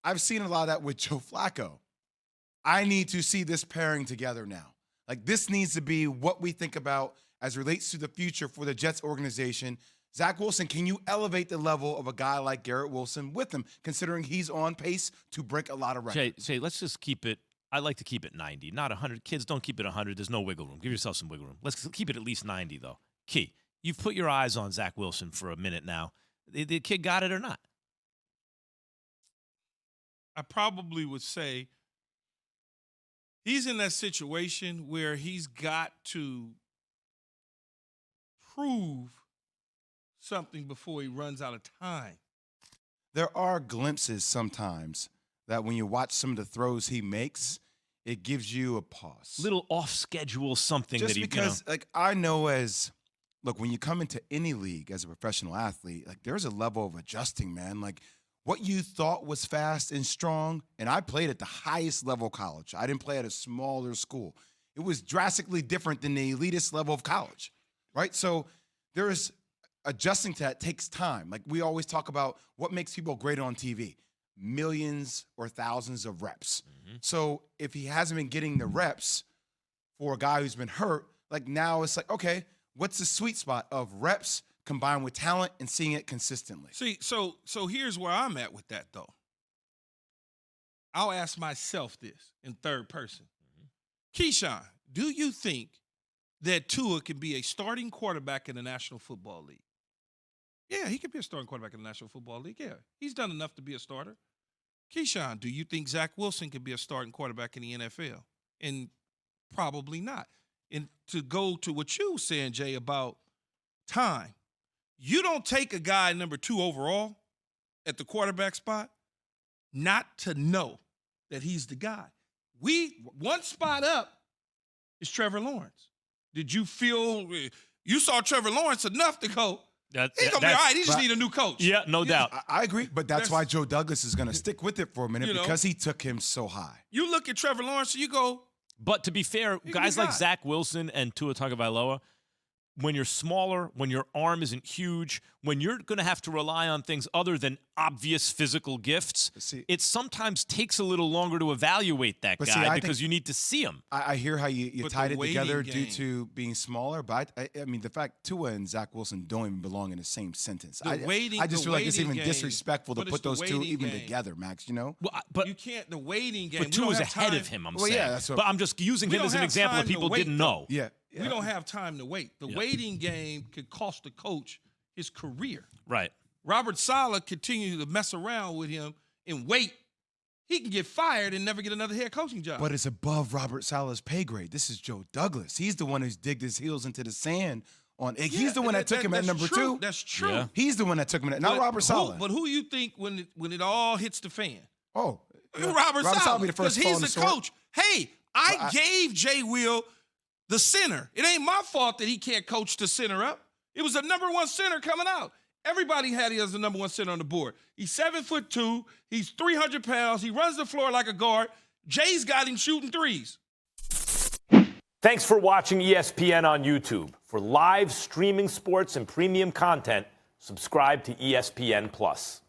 I've seen a lot of that with Joe Flacco. I need to see this pairing together now. Like, this needs to be what we think about as relates to the future for the Jets organization. Zach Wilson, can you elevate the level of a guy like Garrett Wilson with him, considering he's on pace to break a lot of records? Jay, let's just keep it. I like to keep it 90, not 100. Kids, don't keep it 100. There's no wiggle room. Give yourself some wiggle room. Let's keep it at least 90, though. Key, you've put your eyes on Zach Wilson for a minute now. The kid got it or not? I probably would say he's in that situation where he's got to prove something before he runs out of time. There are glimpses sometimes that when you watch some of the throws he makes, it gives you a pause. Little off schedule something Just that he because, like, I know look, when you come into any league as a professional athlete, like, there's a level of adjusting, man. Like, what you thought was fast and strong, and I played at the highest level of college. I didn't play at a smaller school. It was drastically different than the elitist level of college, right? So there's adjusting to that takes time. Like, we always talk about what makes people great on TV. Millions or thousands of reps. Mm-hmm. So if he hasn't been getting the reps for a guy who's been hurt, like, now it's like, okay, what's the sweet spot of reps combined with talent and seeing it consistently? See, so here's where I'm at with that, though. I'll ask myself this in third person. Mm-hmm. Keyshawn, do you think that Tua can be a starting quarterback in the National Football League? Yeah, he could be a starting quarterback in the National Football League. Yeah, he's done enough to be a starter. Keyshawn, do you think Zach Wilson could be a starting quarterback in the NFL? And probably not. And to go to what you were saying, Jay, about time, you don't take a guy number 2 overall at the quarterback spot not to know that he's the guy. One spot up is Trevor Lawrence. Did you feel you saw Trevor Lawrence enough to go, he's going to be all right. He just need a new coach. Yeah, no doubt. I agree, but that's why Joe Douglas is going to stick with it for a minute, because he took him so high. You look at Trevor Lawrence and you go. But to be fair, guys like Zach Wilson and Tua Tagovailoa, when you're smaller, when your arm isn't huge, when you're going to have to rely on things other than obvious physical gifts, it sometimes takes a little longer to evaluate that guy because you need to see him. I hear how you tied it together due to being smaller, but I mean, the fact Tua and Zach Wilson don't even belong in the same sentence. I just feel like it's even disrespectful to put those two even together, Max, you know? Well, but you can't, the waiting game. But Tua's ahead of him, I'm saying. Yeah, that's what, but I'm just using him as an example that people didn't know. Yeah. We don't have time to wait. The waiting game could cost the coach his career. Right. Robert Saleh continued to mess around with him and wait. He can get fired and never get another head coaching job. But it's above Robert Saleh's pay grade. This is Joe Douglas. He's the one who's digged his heels into the sand. He's the one that took him at number 2. That's true. Yeah. He's the one that took him not Robert Saleh. But who you think when it all hits the fan? Oh, Robert Saleh. Be the first because he's the coach. Hey, I gave Jay Will the center. It ain't my fault that he can't coach the center up. It was the number 1 center coming out. Everybody had him as the number 1 center on the board. He's 7'2". He's 300 pounds. He runs the floor like a guard. Jay's got him shooting threes. Thanks for watching ESPN on YouTube. For live streaming sports and premium content, subscribe to ESPN+.